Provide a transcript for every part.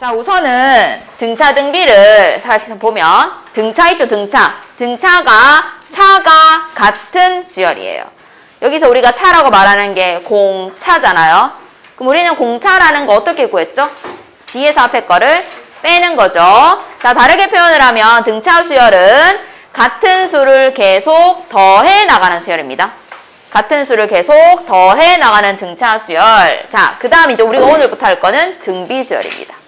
자, 우선은 등차 등비를 사실 보면 등차 있죠, 등차. 등차가 차가 같은 수열이에요. 여기서 우리가 차라고 말하는 게 공차잖아요. 그럼 우리는 공차라는 거 어떻게 구했죠? 뒤에서 앞에 거를 빼는 거죠. 자, 다르게 표현을 하면 등차 수열은 같은 수를 계속 더해 나가는 수열입니다. 같은 수를 계속 더해 나가는 등차 수열. 자, 그 다음 이제 우리가 오늘부터 할 거는 등비 수열입니다.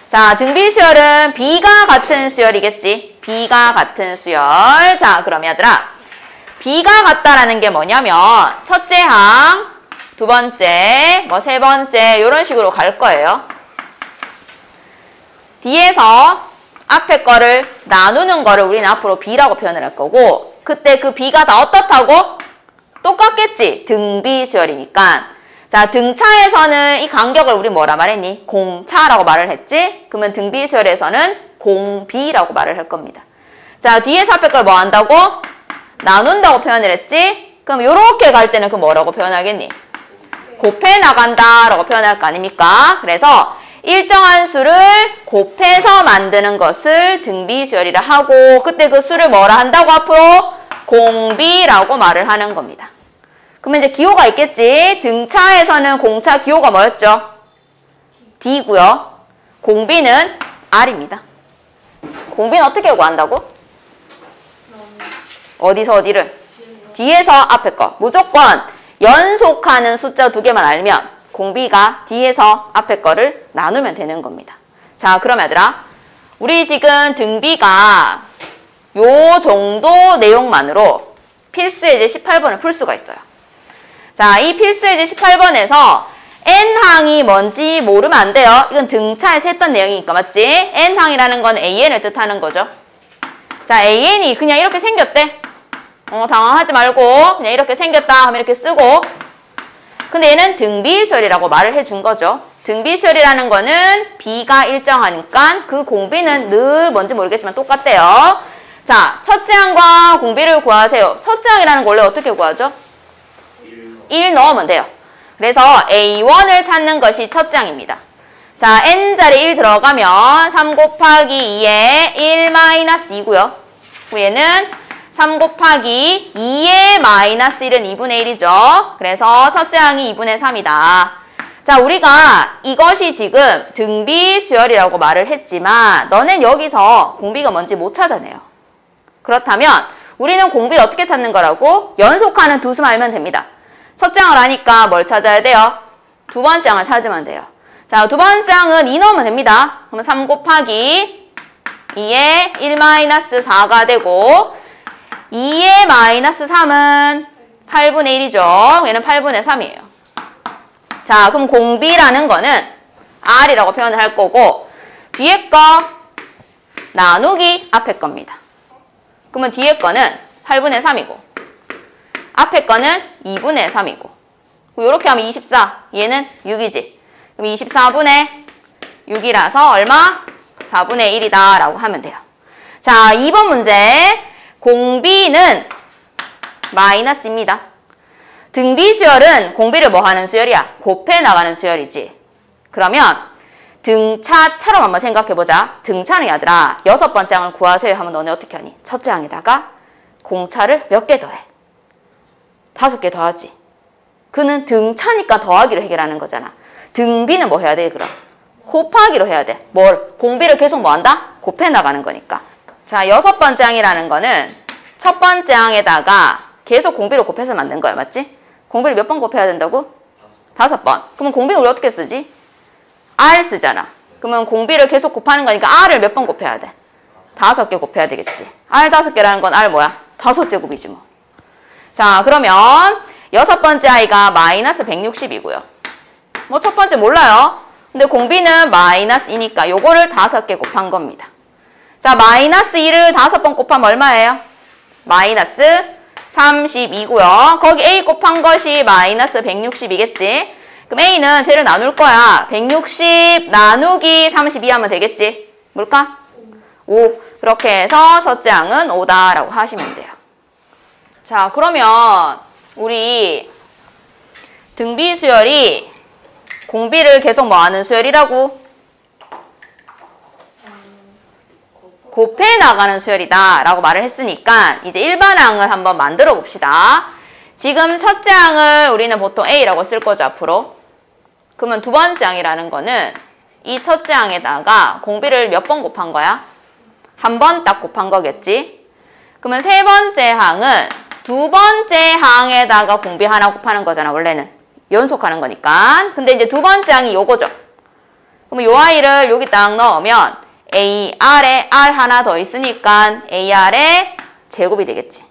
자, 등비 수열은 B가 같은 수열이겠지. B가 같은 수열. 자, 그럼 얘들아, B가 같다라는 게 뭐냐면 첫째 항, 두 번째, 뭐 세 번째 이런 식으로 갈 거예요. 뒤에서 앞에 거를 나누는 거를 우리는 앞으로 B라고 표현을 할 거고, 그때 그 B가 다 어떻다고? 똑같겠지. 등비 수열이니까. 자, 등차에서는 이 간격을 우리 뭐라 말했니? 공차라고 말을 했지? 그러면 등비 수열에서는 공비라고 말을 할 겁니다. 자, 뒤에서 앞에 걸 뭐 한다고? 나눈다고 표현을 했지? 그럼 요렇게 갈 때는 그 뭐라고 표현하겠니? 곱해 나간다 라고 표현할 거 아닙니까? 그래서 일정한 수를 곱해서 만드는 것을 등비 수열이라 하고, 그때 그 수를 뭐라 한다고 앞으로? 공비라고 말을 하는 겁니다. 그러면 이제 기호가 있겠지. 등차에서는 공차 기호가 뭐였죠? D고요. 공비는 R입니다. 공비는 어떻게 구한다고? 어디서 어디를? 뒤에서 앞에 거. 무조건 연속하는 숫자 두 개만 알면 공비가 뒤에서 앞에 거를 나누면 되는 겁니다. 자, 그럼 얘들아, 우리 지금 등비가 요 정도 내용만으로 필수예제 18번을 풀 수가 있어요. 자, 이 필수예제 18번에서 N항이 뭔지 모르면 안 돼요. 이건 등차에서 했던 내용이니까, 맞지? N항이라는 건 AN을 뜻하는 거죠. 자, AN이 그냥 이렇게 생겼대. 당황하지 말고 그냥 이렇게 생겼다 하면 이렇게 쓰고, 근데 얘는 등비수열이라고 말을 해준 거죠. 등비수열이라는 거는 B가 일정하니까 그 공비는 늘 뭔지 모르겠지만 똑같대요. 자, 첫째 항과 공비를 구하세요. 첫째 항이라는 거 원래 어떻게 구하죠? 1 넣으면 돼요. 그래서 A1을 찾는 것이 첫째 항입니다. 자, N자리 1 들어가면 3 곱하기 2에 1-2고요. 얘는 3 곱하기 2의 마이너스 1은 2분의 1이죠. 그래서 첫째 항이 2분의 3이다. 자, 우리가 이것이 지금 등비 수열이라고 말을 했지만 너는 여기서 공비가 뭔지 못 찾아내요. 그렇다면 우리는 공비를 어떻게 찾는 거라고? 연속하는 두 수만 알면 됩니다. 첫째 항을 아니까 뭘 찾아야 돼요? 두 번째 항을 찾으면 돼요. 자, 두 번째 항은 2 넣으면 됩니다. 그러면 3 곱하기 2에 1-4가 되고, 2의 마이너스 3은 8분의 1이죠. 얘는 8분의 3이에요. 자, 그럼 공비라는 거는 R이라고 표현을 할 거고, 뒤에 거 나누기 앞에 겁니다. 그러면 뒤에 거는 8분의 3이고, 앞에 거는 2분의 3이고, 이렇게 하면 24, 얘는 6이지. 그럼 24분의 6이라서 얼마? 4분의 1이다 라고 하면 돼요. 자, 2번 문제. 공비는 마이너스입니다. 등비 수열은 공비를 뭐 하는 수열이야? 곱해 나가는 수열이지. 그러면 등차처럼 한번 생각해보자. 등차는 얘들아, 6번째 항을 구하세요 하면 너네 어떻게 하니? 첫째 항에다가 공차를 몇 개 더해? 5개 더하지. 그는 등차니까 더하기로 해결하는 거잖아. 등비는 뭐 해야 돼, 그럼? 곱하기로 해야 돼. 뭘? 공비를 계속 뭐 한다? 곱해 나가는 거니까. 자, 6번째 항이라는 거는 첫 번째 항에다가 계속 공비를 곱해서 만든 거야, 맞지? 공비를 몇 번 곱해야 된다고? 5번. 그러면 공비를 우리 어떻게 쓰지? R 쓰잖아. 그러면 공비를 계속 곱하는 거니까 R을 몇 번 곱해야 돼? 5개 곱해야 되겠지. R 5개라는 건 R 뭐야? 5제곱이지 뭐. 자, 그러면 6번째 아이가 마이너스 160이고요. 뭐 첫 번째 몰라요. 근데 공비는 마이너스 2니까 요거를 5개 곱한 겁니다. 자, 마이너스 1을 5번 곱하면 얼마예요? 마이너스 32고요. 거기 A 곱한 것이 마이너스 160이겠지. 그럼 A는 쟤를 나눌 거야. 160 나누기 32 하면 되겠지. 뭘까? 5. 그렇게 해서 첫째 항은 5다라고 하시면 돼요. 자, 그러면 우리 등비 수열이 공비를 계속 뭐 하는 수열이라고? 곱해 나가는 수열이다 라고 말을 했으니까 이제 일반항을 한번 만들어 봅시다. 지금 첫째 항을 우리는 보통 A라고 쓸 거죠, 앞으로. 그러면 두 번째 항이라는 거는 이 첫째 항에다가 공비를 몇 번 곱한 거야? 한 번 딱 곱한 거겠지? 그러면 세 번째 항은 두 번째 항에다가 공비 하나 곱하는 거잖아, 원래는. 연속하는 거니까. 근데 이제 두 번째 항이 요거죠. 그럼 요 아이를 여기 딱 넣으면 AR에 R 하나 더 있으니까 AR의 제곱이 되겠지.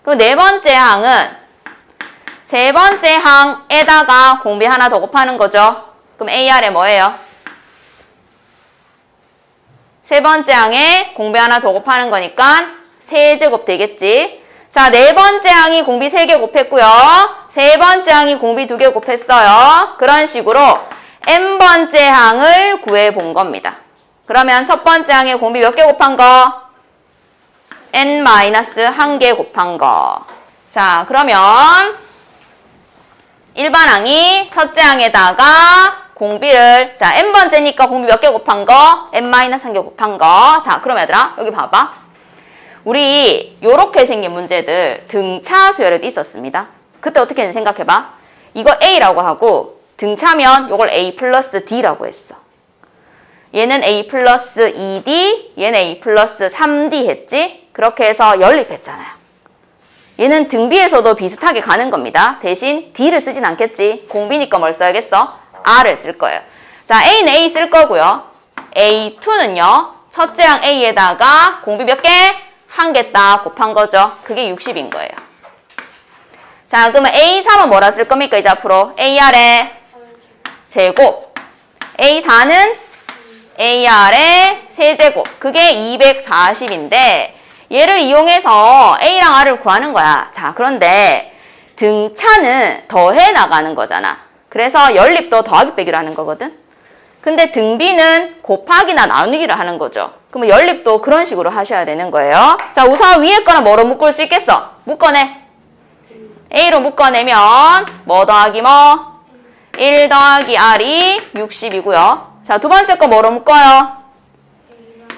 그럼 네 번째 항은 세 번째 항에다가 공비 하나 더 곱하는 거죠. 그럼 AR에 뭐예요? 세 번째 항에 공비 하나 더 곱하는 거니까 세제곱 되겠지. 자, 네 번째 항이 공비 3개 곱했고요. 세 번째 항이 공비 2개 곱했어요. 그런 식으로 n번째 항을 구해본 겁니다. 그러면 첫 번째 항에 공비 몇 개 곱한 거? n-1개 곱한 거. 자, 그러면 일반 항이 첫째 항에다가 공비를, 자, n번째니까 공비 몇 개 곱한 거? n-1개 곱한 거. 자, 그럼 얘들아, 여기 봐봐. 우리 요렇게 생긴 문제들 등차 수열에도 있었습니다. 그때 어떻게 했는지 생각해봐. 이거 A라고 하고 등차면 요걸 A 플러스 D라고 했어. 얘는 A 플러스 2D, 얘는 A 플러스 3D 했지? 그렇게 해서 연립했잖아요. 얘는 등비에서도 비슷하게 가는 겁니다. 대신 D를 쓰진 않겠지. 공비니까 뭘 써야겠어? R을 쓸 거예요. 자, A는 A 쓸 거고요. A2는요. 첫째 항 A에다가 공비 몇 개? 한 개 딱 곱한 거죠. 그게 60인 거예요. 자, 그러면 A3은 뭐라 쓸 겁니까? 이제 앞으로 AR의 제곱. A4는 AR의 세제곱. 그게 240인데 얘를 이용해서 A랑 R을 구하는 거야. 자, 그런데 등차는 더해 나가는 거잖아. 그래서 연립도 더하기 빼기로 하는 거거든. 근데 등비는 곱하기나 나누기를 하는 거죠. 그러면 연립도 그런 식으로 하셔야 되는 거예요. 자, 우선 위에 거는 뭐로 묶을 수 있겠어? 묶어내. A로 묶어내면 뭐 더하기 뭐? 1 더하기 R이 60이고요. 자, 두 번째 거 뭐로 묶어요?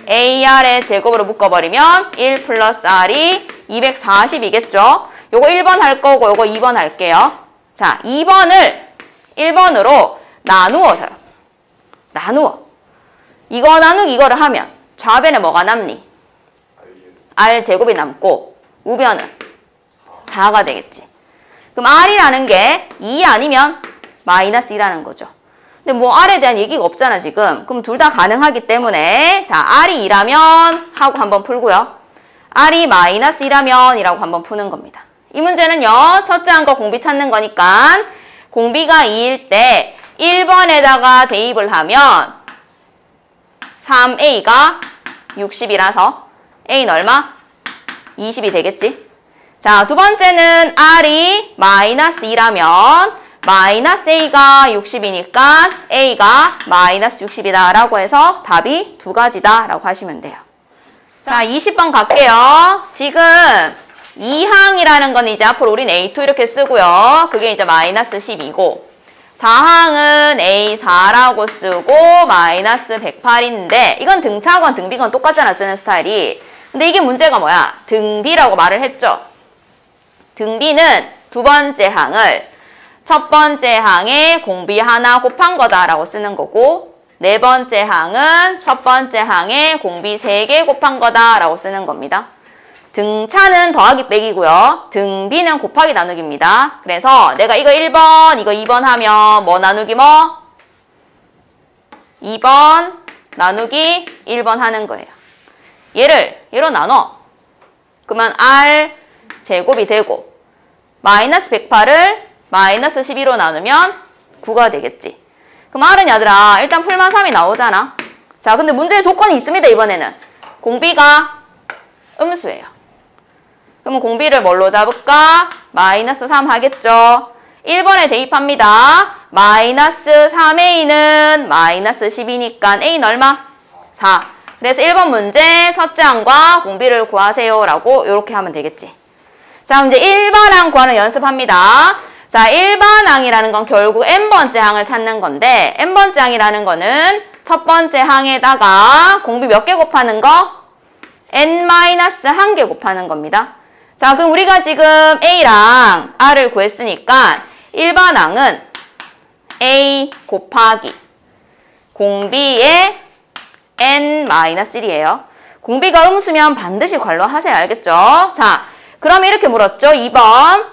AR의 제곱으로 묶어버리면 1 플러스 R이 240이겠죠? 요거 1번 할 거고 요거 2번 할게요. 자, 2번을 1번으로 나누어서요. 나누어. 이거 나누기 이거를 하면 좌변에 뭐가 남니? R 제곱이 남고 우변은 4가 되겠지. 그럼 R이라는 게 2 아니면 마이너스 2라는 거죠. 근데 뭐 R에 대한 얘기가 없잖아 지금. 그럼 둘 다 가능하기 때문에 자, R이 2라면 하고 한번 풀고요. R이 마이너스 2라면 이라고 한번 푸는 겁니다. 이 문제는요. 첫째 항 거 공비 찾는 거니까 공비가 2일 때 1번에다가 대입을 하면 3A가 60이라서 A는 얼마? 20이 되겠지. 자, 두 번째는 R이 마이너스 2라면 마이너스 A가 60이니까 A가 마이너스 60이다 라고 해서 답이 두 가지다 라고 하시면 돼요. 자, 20번 갈게요. 지금 2항이라는 건 이제 앞으로 우린 A2 이렇게 쓰고요. 그게 이제 마이너스 10이고 4항은 A4라고 쓰고 마이너스 108인데 이건 등차건 등비건 똑같잖아, 쓰는 스타일이. 근데 이게 문제가 뭐야? 등비라고 말을 했죠. 등비는 두 번째 항을 첫 번째 항에 공비 하나 곱한 거다라고 쓰는 거고 네 번째 항은 첫 번째 항에 공비 3개 곱한 거다라고 쓰는 겁니다. 등차는 더하기 빼기고요. 등비는 곱하기 나누기입니다. 그래서 내가 이거 1번, 이거 2번 하면 뭐 나누기 뭐? 2번 나누기 1번 하는 거예요. 얘로 나눠. 그러면 R 제곱이 되고 마이너스 108을 마이너스 12로 나누면 9가 되겠지. 그럼 R은 얘들아 일단 풀만 3이 나오잖아. 자, 근데 문제의 조건이 있습니다. 이번에는 공비가 음수예요. 그러면 공비를 뭘로 잡을까? 마이너스 3 하겠죠. 1번에 대입합니다. 마이너스 3A는 마이너스 10이니까 A는 얼마? 4. 그래서 1번 문제 첫째 항과 공비를 구하세요 라고 이렇게 하면 되겠지. 자, 이제 1번 항 구하는 연습합니다. 자, 1번 항이라는 건 결국 n번째 항을 찾는 건데 n번째 항이라는 거는 첫 번째 항에다가 공비 몇 개 곱하는 거? n-1개 곱하는 겁니다. 자, 그럼 우리가 지금 A랑 R을 구했으니까 일반항은 A 곱하기 공비의 n-1이에요. 공비가 음수면 반드시 괄호하세요. 알겠죠? 자, 그럼 이렇게 물었죠. 2번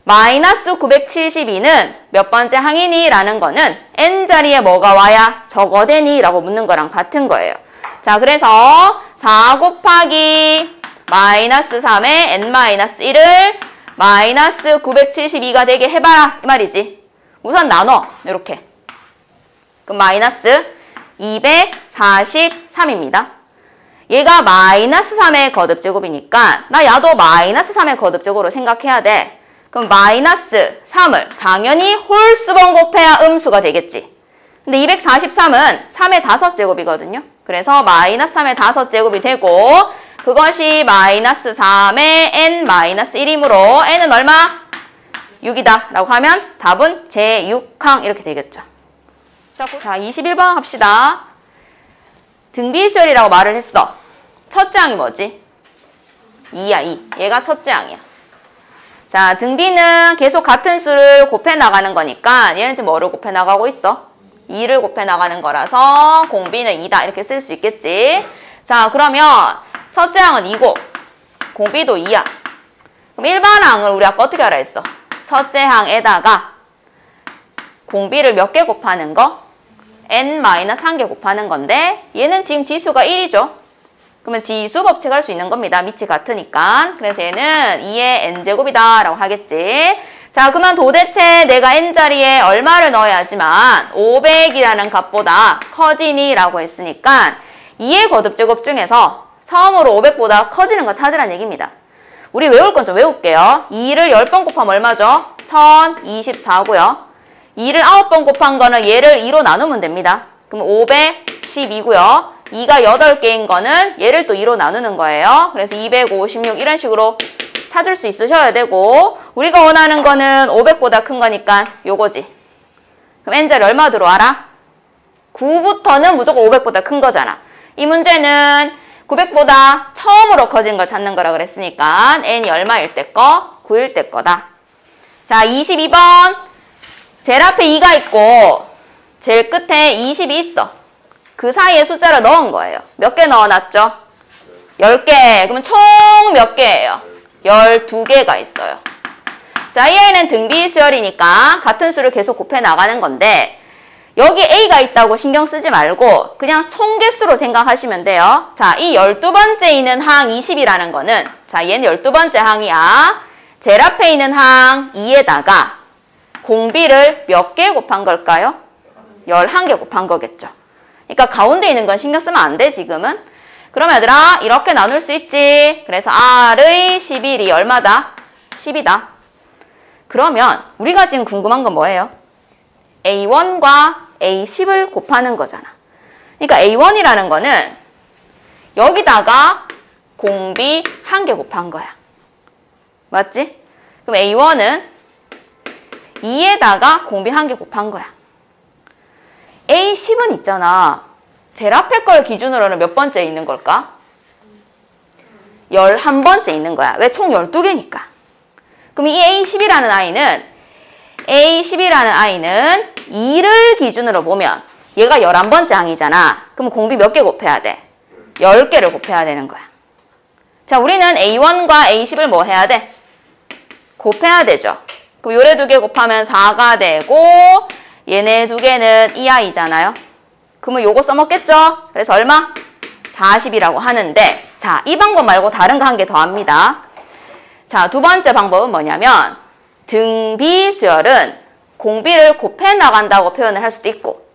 마이너스 972는 몇 번째 항이니? 라는 거는 n자리에 뭐가 와야 적어되니? 라고 묻는 거랑 같은 거예요. 자, 그래서 4 곱하기 마이너스 3의 n-1을 마이너스 972가 되게 해봐라 이 말이지. 우선 나눠 이렇게. 그럼 마이너스 243입니다. 얘가 마이너스 3의 거듭제곱이니까 나 야도 마이너스 3의 거듭제곱으로 생각해야 돼. 그럼 마이너스 3을 당연히 홀수번 곱해야 음수가 되겠지. 근데 243은 3의 5제곱이거든요. 그래서 마이너스 3의 5제곱이 되고 그것이 마이너스 3의 n-1이므로 n은 얼마? 6이다 라고 하면 답은 제6항 이렇게 되겠죠. 자, 21번 합시다. 등비수열이라고 말을 했어. 첫째 항이 뭐지? 2야, 2. 얘가 첫째 항이야. 자, 등비는 계속 같은 수를 곱해 나가는 거니까 얘는 지금 뭐를 곱해 나가고 있어? 2를 곱해 나가는 거라서 공비는 2다 이렇게 쓸 수 있겠지. 자, 그러면 첫째 항은 2고 공비도 2야. 그럼 일반항을 우리 아까 어떻게 하라 했어? 첫째 항에다가 공비를 몇 개 곱하는 거? n-1개 곱하는 건데 얘는 지금 지수가 1이죠. 그러면 지수 법칙할 수 있는 겁니다. 밑이 같으니까. 그래서 얘는 2의 n제곱이다 라고 하겠지. 자, 그러면 도대체 내가 n자리에 얼마를 넣어야지만 500이라는 값보다 커지니? 라고 했으니까 2의 거듭제곱 중에서 처음으로 500보다 커지는 거 찾으란 얘기입니다. 우리 외울 건 좀 외울게요. 2를 10번 곱하면 얼마죠? 1024고요. 2를 9번 곱한 거는 얘를 2로 나누면 됩니다. 그럼 512고요. 2가 8개인 거는 얘를 또 2로 나누는 거예요. 그래서 256 이런 식으로 찾을 수 있으셔야 되고 우리가 원하는 거는 500보다 큰 거니까 요거지. 그럼 n자리 얼마 들어와라? 9부터는 무조건 500보다 큰 거잖아. 이 문제는 900보다 처음으로 커진 걸 찾는 거라 그랬으니까 n이 얼마일 때 거? 9일 때 거다. 자, 22번. 제일 앞에 2가 있고 제일 끝에 20이 있어. 그 사이에 숫자를 넣은 거예요. 몇 개 넣어놨죠? 10개. 그러면 총 몇 개예요? 12개가 있어요. 자, 이 아이는 등비수열이니까 같은 수를 계속 곱해 나가는 건데 여기 A가 있다고 신경 쓰지 말고 그냥 총 개수로 생각하시면 돼요. 자, 이 12번째 있는 항 20이라는 거는 자, 얘는 12번째 항이야. 제일 앞에 있는 항 2에다가 공비를 몇 개 곱한 걸까요? 11개 곱한 거겠죠. 그러니까 가운데 있는 건 신경 쓰면 안 돼, 지금은. 그럼 얘들아, 이렇게 나눌 수 있지. 그래서 R의 11이 얼마다? 10이다. 그러면 우리가 지금 궁금한 건 뭐예요? A1과 A10을 곱하는 거잖아. 그러니까 A1이라는 거는 여기다가 공비 1개 곱한 거야. 맞지? 그럼 A1은 2에다가 공비 1개 곱한 거야. A10은 있잖아. 제일 앞에 걸 기준으로는 몇 번째 있는 걸까? 11번째 있는 거야. 왜? 총 12개니까. 그럼 이 A10이라는 아이는 2를 기준으로 보면 얘가 11번째 항이잖아. 그럼 공비 몇 개 곱해야 돼? 10개를 곱해야 되는 거야. 자, 우리는 A1과 A10을 뭐 해야 돼? 곱해야 되죠. 그럼 요래 2개 곱하면 4가 되고 얘네 2개는 이 아이잖아요. 그러면 요거 써먹겠죠? 그래서 얼마? 40이라고 하는데 자, 이 방법 말고 다른 거 한 개 더 합니다. 자, 두 번째 방법은 뭐냐면 등비수열은 공비를 곱해 나간다고 표현을 할 수도 있고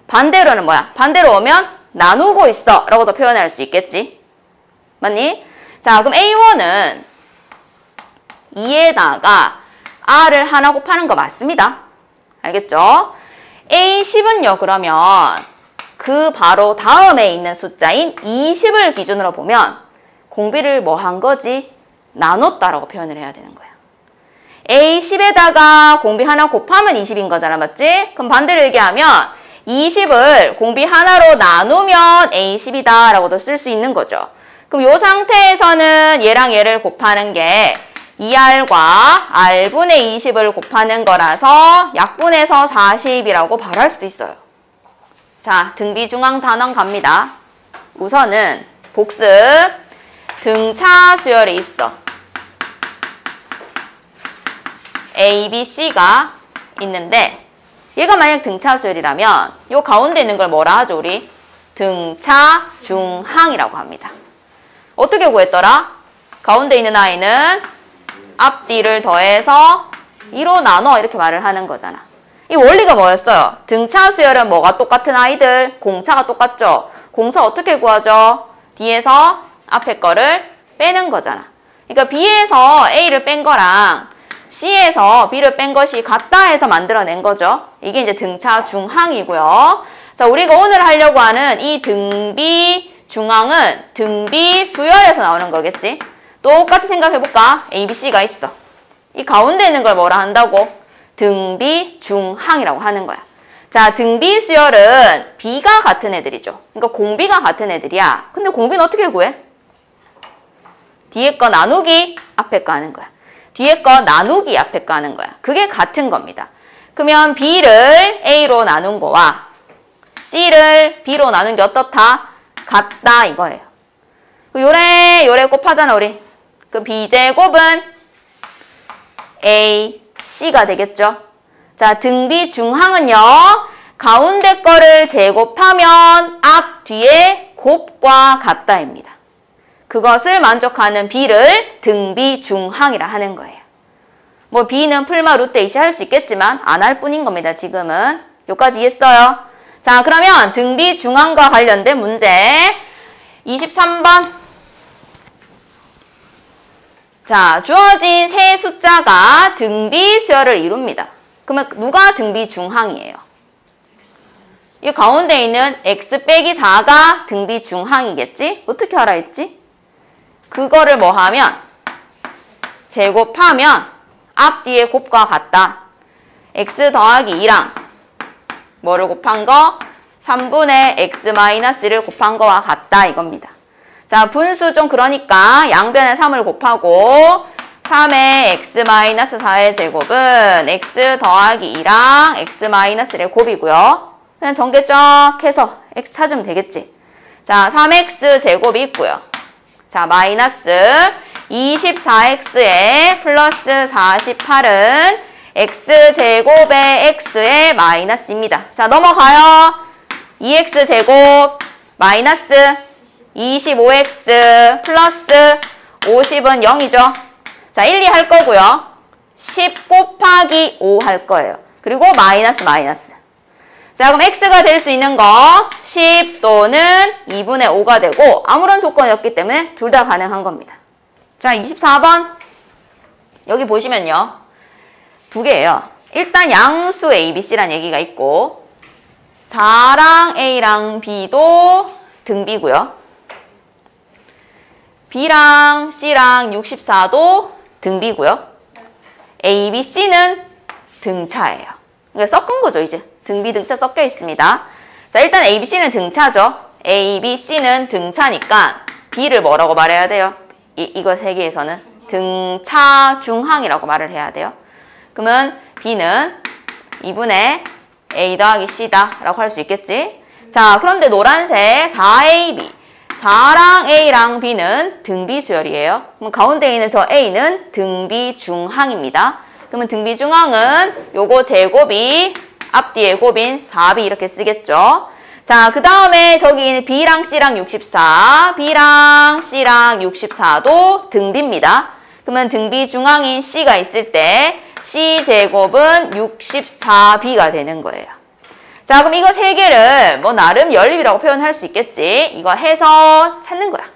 반대로는 뭐야? 반대로 오면 나누고 있어 라고도 표현할 수 있겠지. 맞니? 자, 그럼 A1은 2에다가 R을 하나 곱하는 거 맞습니다. 알겠죠? A10은요, 그러면 그 바로 다음에 있는 숫자인 20을 기준으로 보면 공비를 뭐 한 거지? 나눴다라고 표현을 해야 되는 거야. A10에다가 공비 하나 곱하면 20인 거잖아, 맞지? 그럼 반대로 얘기하면 20을 공비 하나로 나누면 A10이다 라고도 쓸 수 있는 거죠. 그럼 이 상태에서는 얘랑 얘를 곱하는 게 2R과 R분의 20을 곱하는 거라서 약분해서 40이라고 바로 할 수도 있어요. 자, 등비중앙 단원 갑니다. 우선은 복습. 등차 수열이 있어. A, B, C가 있는데 얘가 만약 등차 수열이라면 요 가운데 있는 걸 뭐라 하죠, 우리? 등차 중항이라고 합니다. 어떻게 구했더라? 가운데 있는 아이는 앞뒤를 더해서 2로 나눠 이렇게 말을 하는 거잖아. 이 원리가 뭐였어요? 등차 수열은 뭐가 똑같은 아이들? 공차가 똑같죠? 공차 어떻게 구하죠? D에서 앞에 거를 빼는 거잖아. 그러니까 B에서 A를 뺀 거랑 C에서 B를 뺀 것이 같다 해서 만들어낸 거죠. 이게 이제 등차 중항이고요. 자, 우리가 오늘 하려고 하는 이 등비 중항은 등비 수열에서 나오는 거겠지? 똑같이 생각해볼까? A, B, C가 있어. 이 가운데 있는 걸 뭐라 한다고? 등비 중항이라고 하는 거야. 자, 등비 수열은 B가 같은 애들이죠. 그러니까 공비가 같은 애들이야. 근데 공비는 어떻게 구해? 뒤에 거 나누기, 앞에 거 하는 거야. 뒤에 거 나누기, 앞에 거 하는 거야. 그게 같은 겁니다. 그러면 B를 A로 나눈 거와 C를 B로 나눈 게 어떻다? 같다 이거예요. 요래 곱하잖아 우리. 그 B제곱은 A, C가 되겠죠. 자, 등비 중항은요. 가운데 거를 제곱하면 앞, 뒤에 곱과 같다입니다. 그것을 만족하는 B를 등비 중항이라 하는 거예요. 뭐 B는 풀마 루트 AC 할 수 있겠지만 안 할 뿐인 겁니다. 지금은. 여기까지 이해했어요? 자, 그러면 등비 중항과 관련된 문제 23번. 자, 주어진 세 숫자가 등비 수열을 이룹니다. 그러면 누가 등비 중항이에요? 이 가운데 있는 x 빼기 4가 등비 중항이겠지? 어떻게 알아 했지? 그거를 뭐 하면 제곱하면 앞뒤의 곱과 같다. x 더하기 2랑 뭐를 곱한 거? 3분의 x-1을 곱한 거와 같다 이겁니다. 자, 분수 좀 그러니까 양변에 3을 곱하고 3의 x-4의 제곱은 x 더하기 2랑 x-1의 곱이고요. 그냥 전개 쫙 해서 x 찾으면 되겠지. 자, 3x 제곱이 있고요. 자, 마이너스 24x에 플러스 48은 x제곱의 x의 마이너스입니다. 자, 넘어가요. 2x제곱 마이너스 25x 플러스 50은 0이죠. 자, 1, 2 할 거고요. 10 곱하기 5 할 거예요. 그리고 마이너스. 자, 그럼 x가 될 수 있는 거 10 또는 2분의 5가 되고 아무런 조건이 없기 때문에 둘 다 가능한 겁니다. 자, 24번. 여기 보시면요. 두 개예요. 일단 양수 A, B, C란 얘기가 있고 4랑 A랑 B도 등비고요. B랑 C랑 64도 등비고요. A, B, C는 등차예요. 그러니까 섞은 거죠, 이제. 등비, 등차 섞여 있습니다. 자, 일단 A, B, C는 등차죠. A, B, C는 등차니까 B를 뭐라고 말해야 돼요? 이거 세 개에서는 등차 중항이라고 말을 해야 돼요. 그러면 B는 2분의 A 더하기 C다 라고 할 수 있겠지. 자, 그런데 노란색 4AB 4랑 A랑 B는 등비 수열이에요. 그럼 가운데 있는 저 A는 등비 중항입니다. 그러면 등비 중항은 요거 제곱이 앞뒤의 곱인 4B 이렇게 쓰겠죠. 자, 그 다음에 저기 있는 B랑 C랑 64, B랑 C랑 64도 등비입니다. 그러면 등비 중항인 C가 있을 때 C제곱은 64B가 되는 거예요. 자, 그럼 이거 세 개를 뭐 나름 연립이라고 표현할 수 있겠지. 이거 해서 찾는 거야.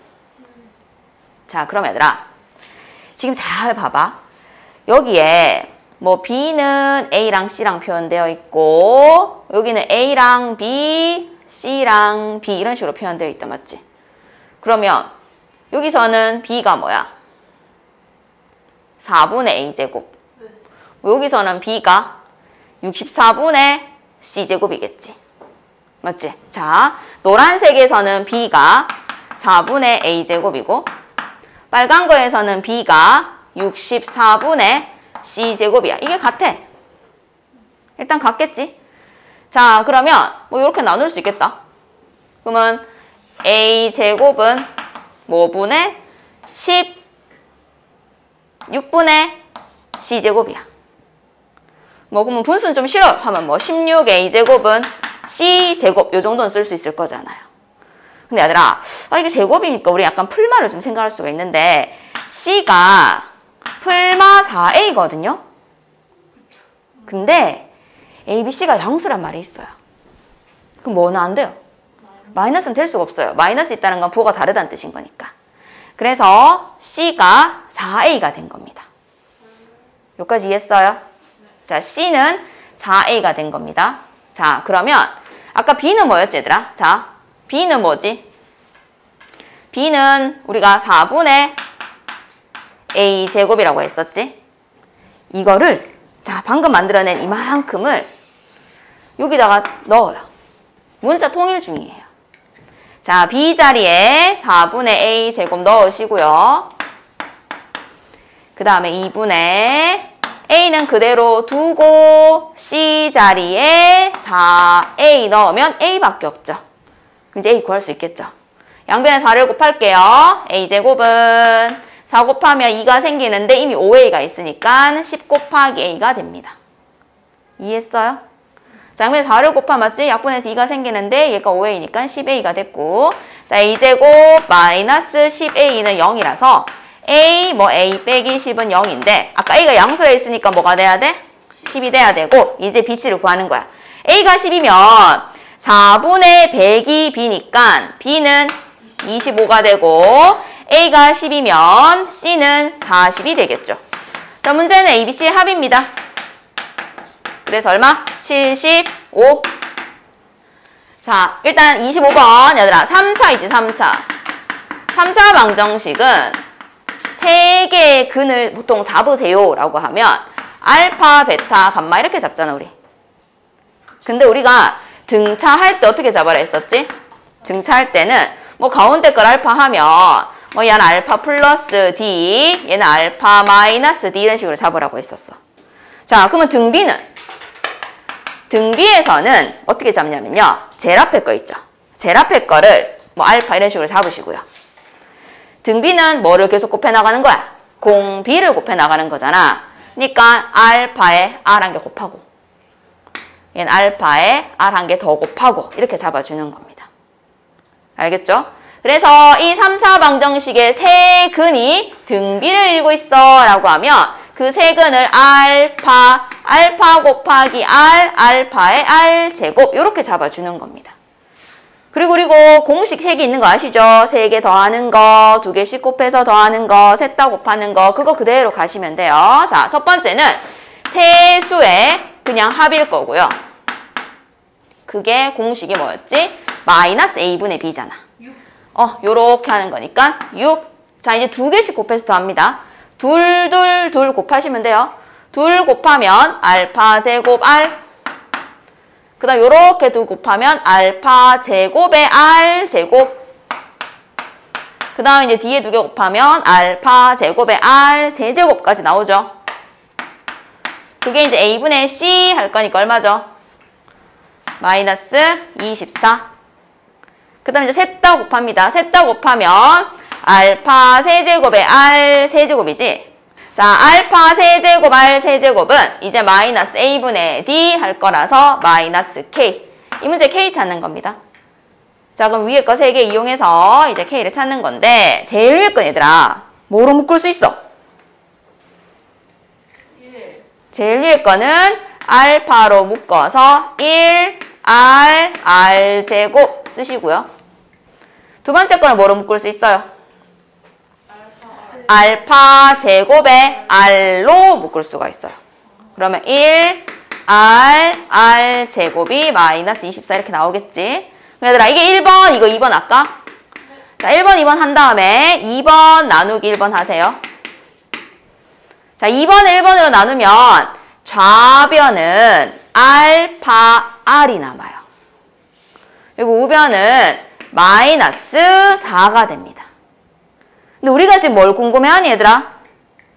자, 그럼 얘들아 지금 잘 봐봐. 여기에 뭐 B는 A랑 C랑 표현되어 있고 여기는 A랑 B, C랑 B 이런 식으로 표현되어 있다, 맞지? 그러면 여기서는 B가 뭐야? 4분의 A제곱. 여기서는 B가 64분의 C제곱이겠지. 맞지? 자, 노란색에서는 B가 4분의 a제곱이고 빨간 거에서는 b가 64분의 c제곱이야. 이게 같아. 일단 같겠지? 자, 그러면 뭐 이렇게 나눌 수 있겠다. 그러면 a제곱은 뭐분의 16분의 c제곱이야. 뭐 그러면 분수는 좀 싫어 하면 뭐 16a제곱은 c제곱 요 정도는 쓸 수 있을 거잖아요. 근데 얘들아, 이게 제곱이니까 우리 약간 풀마를 좀 생각할 수가 있는데 c가 풀마 4a거든요. 근데 a, b, c가 양수란 말이 있어요. 그럼 뭐는 안 돼요? 마이너스는 될 수가 없어요. 마이너스 있다는 건 부호가 다르다는 뜻인 거니까. 그래서 c가 4a가 된 겁니다. 여기까지 이해했어요? 자, c는 4a가 된 겁니다. 자, 그러면 아까 b는 뭐였지, 얘들아? 자, b는 뭐지? b는 우리가 4분의 a제곱이라고 했었지? 이거를 자, 방금 만들어낸 이만큼을 여기다가 넣어요. 문자 통일 중이에요. 자, b 자리에 4분의 a제곱 넣으시고요. 그 다음에 2분의 a는 그대로 두고 c 자리에 4a 넣으면 a밖에 없죠. 이제 a 구할 수 있겠죠. 양변에 4를 곱할게요. a제곱은 4 곱하면 2가 생기는데 이미 5a가 있으니까 10 곱하기 a가 됩니다. 이해했어요? 자, 양변에 4를 곱하면 맞지? 약분해서 2가 생기는데 얘가 5a니까 10a가 됐고, 자, a제곱 마이너스 10a는 0이라서 a 빼기 10은 0인데 아까 a가 양수에 있으니까 뭐가 돼야 돼? 10이 돼야 되고 이제 bc를 구하는 거야. a가 10이면 4분의 100이 b니까 b는 25가 되고 a가 10이면 c는 40이 되겠죠. 자, 문제는 a, b, c의 합입니다. 그래서 얼마? 75. 자, 일단 25번 얘들아 3차이지 3차. 3차 방정식은 3개의 근을 보통 잡으세요 라고 하면 알파, 베타, 감마 이렇게 잡잖아 우리. 근데 우리가 등차할 때 어떻게 잡아라 했었지? 등차할 때는 뭐 가운데 걸 알파 하면 뭐 얘는 알파 플러스 d, 얘는 알파 마이너스 d 이런 식으로 잡으라고 했었어. 자, 그러면 등비에서는 어떻게 잡냐면요. 제일 앞에 거 있죠. 제일 앞에 거를 뭐 알파 이런 식으로 잡으시고요. 등비는 뭐를 계속 곱해 나가는 거야? 공비를 곱해 나가는 거잖아. 그러니까 알파에 r 한 개 곱하고 얘는 알파에 r 한 개 더 곱하고 이렇게 잡아주는 겁니다. 알겠죠? 그래서 이 3차 방정식의 세 근이 등비를 이루고 있어 라고 하면 그 세 근을 알파 곱하기 r, 알파의 r 제곱 이렇게 잡아주는 겁니다. 그리고 공식 3개 있는 거 아시죠? 3개 더하는 거, 2개씩 곱해서 더하는 거, 셋 다 곱하는 거 그거 그대로 가시면 돼요. 자, 첫 번째는 세수의 그냥 합일 거고요. 그게 공식이 뭐였지? 마이너스 a분의 b잖아. 요렇게 하는 거니까 6. 자, 이제 2개씩 곱해서 더합니다. 둘 곱하시면 돼요. 둘 곱하면 알파 제곱 r. 그 다음 요렇게 2 곱하면 알파 제곱의 r 제곱. 그 다음 이제 뒤에 2개 곱하면 알파 제곱의 r 세제곱까지 나오죠. 그게 이제 a분의 c 할 거니까 얼마죠? 마이너스 24. 그 다음에 이제 셋 다 곱합니다. 셋 다 곱하면 알파 세제곱의 r 세제곱이지. 자, 알파 세제곱 r 세제곱은 이제 마이너스 a분의 d 할 거라서 마이너스 k. 이 문제 k 찾는 겁니다. 자, 그럼 위에 거 3개 이용해서 이제 k를 찾는 건데 제일 위에 건 얘들아 뭐로 묶을 수 있어? 제일 위에 거는 알파로 묶어서 1r 제곱 쓰시고요. 두 번째 거는 뭐로 묶을 수 있어요? 알파 제곱에 r로 묶을 수가 있어요. 그러면 1r 제곱이 마이너스 24 이렇게 나오겠지. 얘들아 이게 1번 이거 2번 할까? 자, 1번 2번 한 다음에 2번 나누기 1번 하세요. 자, 2번을 1번으로 나누면 좌변은 알파 r이 남아요. 그리고 우변은 마이너스 4가 됩니다. 근데 우리가 지금 뭘 궁금해하니 얘들아?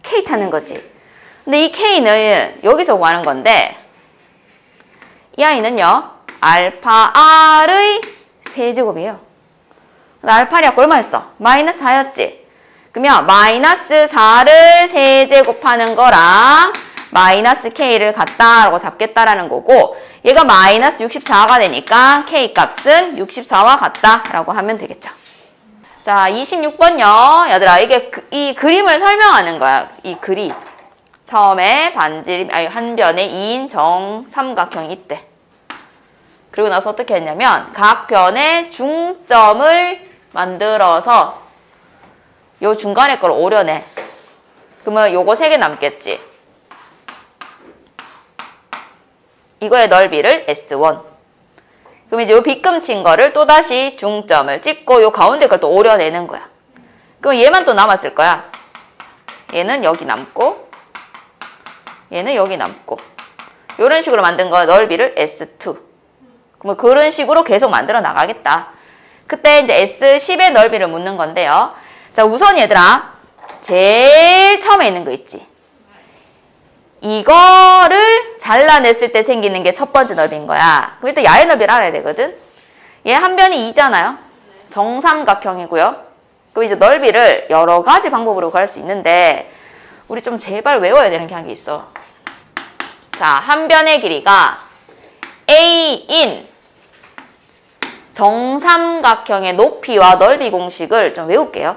K 찾는 거지. 근데 이 K는 여기서 구하는 건데 이 아이는요 알파 R의 세제곱이에요. 알파 R이 아까 얼마였어? 마이너스 4였지? 그러면 마이너스 4를 세제곱하는 거랑 마이너스 K를 같다라고 잡겠다라는 거고 얘가 마이너스 64가 되니까 K 값은 64와 같다라고 하면 되겠죠. 자, 26번요. 얘들아, 이게 이 그림을 설명하는 거야. 이 그림. 처음에 한 변에 2인 정삼각형이 있대. 그리고 나서 어떻게 했냐면 각 변에 중점을 만들어서 요 중간에 걸 오려내. 그러면 요거 3개 남겠지. 이거의 넓이를 S1. 그럼 이제 요 빗금친 거를 또다시 중점을 찍고 요 가운데 걸 또 오려내는 거야. 그럼 얘만 또 남았을 거야. 얘는 여기 남고 얘는 여기 남고 요런 식으로 만든 거 넓이를 S2. 그러면 그런 식으로 계속 만들어 나가겠다. 그때 이제 S10의 넓이를 묻는 건데요. 자, 우선 얘들아 제일 처음에 있는 거 있지. 이거를 잘라냈을 때 생기는 게 첫 번째 넓이인 거야. 그럼 일단 야의 넓이를 알아야 되거든. 얘 한 변이 2잖아요. 정삼각형이고요. 그럼 이제 넓이를 여러 가지 방법으로 구할 수 있는데 우리 좀 제발 외워야 되는 게 한 게 있어. 자, 한 변의 길이가 A인 정삼각형의 높이와 넓이 공식을 좀 외울게요.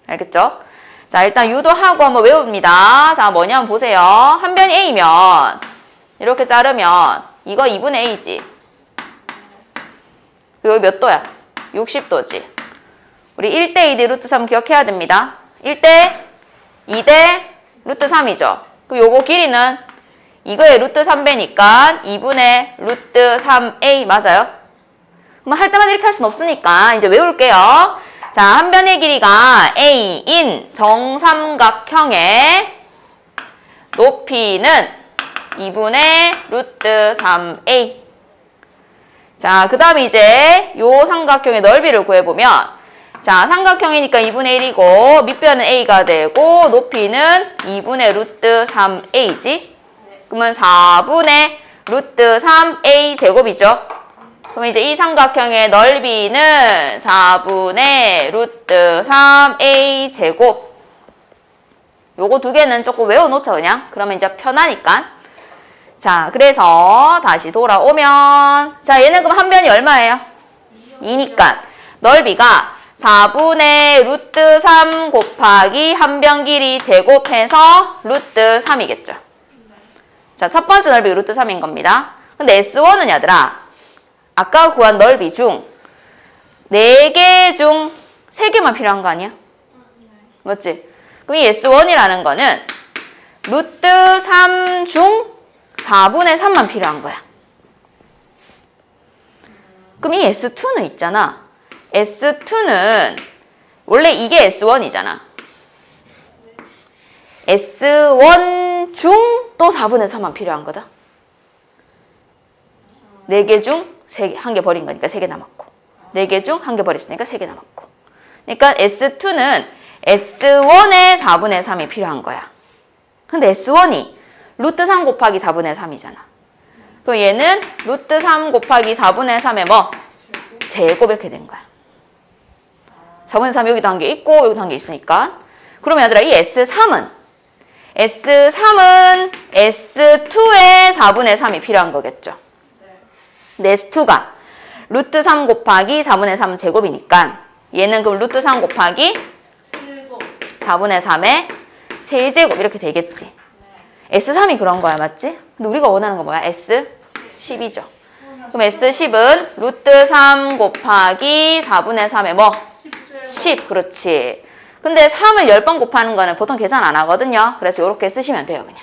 알겠죠? 자, 일단 유도하고 한번 외웁니다. 자, 뭐냐면 보세요. 한 변이 A면 이렇게 자르면 이거 2분의 A지. 여기 몇 도야? 60도지. 우리 1대 2대 루트 3 기억해야 됩니다. 1대 2대 루트 3이죠. 그럼 요거 길이는 이거의 루트 3배니까 2분의 루트 3A 맞아요? 그럼 할 때마다 이렇게 할 수는 없으니까 이제 외울게요. 자, 한 변의 길이가 A인 정삼각형의 높이는 2분의 루트 3A. 자, 그 다음에 이제 요 삼각형의 넓이를 구해보면 자, 삼각형이니까 2분의 1이고 밑변은 A가 되고 높이는 2분의 루트 3A지. 그러면 4분의 루트 3A 제곱이죠. 그럼 이제 이 삼각형의 넓이는 4분의 루트 3A 제곱. 요거 두 개는 조금 외워놓자 그냥. 그러면 이제 편하니까. 자, 그래서 다시 돌아오면 자, 얘는 그럼 한 변이 얼마예요? 2니까 넓이가 4분의 루트 3 곱하기 한 변 길이 제곱해서 루트 3이겠죠. 자, 첫 번째 넓이 루트 3인 겁니다. 근데 S1은 얘들아 아까 구한 넓이 중 4개 중 3개만 필요한 거 아니야? 맞지? 그럼 이 S1이라는 거는 루트 3 중 4분의 3만 필요한 거야. 그럼 이 S2는 있잖아. S2는 원래 이게 S1이잖아. S1 중 또 4분의 3만 필요한 거다. 4개 중 3개, 1개 버린 거니까 3개 남았고 4개 중 1개 버렸으니까 3개 남았고 그러니까 S2는 S1의 4분의 3이 필요한 거야. 근데 S1이 루트 3 곱하기 4분의 3이잖아. 그럼 얘는 루트 3 곱하기 4분의 3의 뭐? 제곱 이렇게 된 거야. 4분의 3 여기도 한 개 있고 여기도 한 개 있으니까. 그러면 얘들아 이 S3은 S2의 4분의 3이 필요한 거겠죠. 근데 S2가 루트 3 곱하기 4분의 3 제곱이니까 얘는 그럼 루트 3 곱하기 4분의 3의 세제곱 이렇게 되겠지. S3이 그런 거야, 맞지? 근데 우리가 원하는 거 뭐야? S10이죠. 그럼 S10은 루트 3 곱하기 4분의 3의 뭐? 10, 그렇지. 근데 3을 10번 곱하는 거는 보통 계산 안 하거든요. 그래서 이렇게 쓰시면 돼요, 그냥.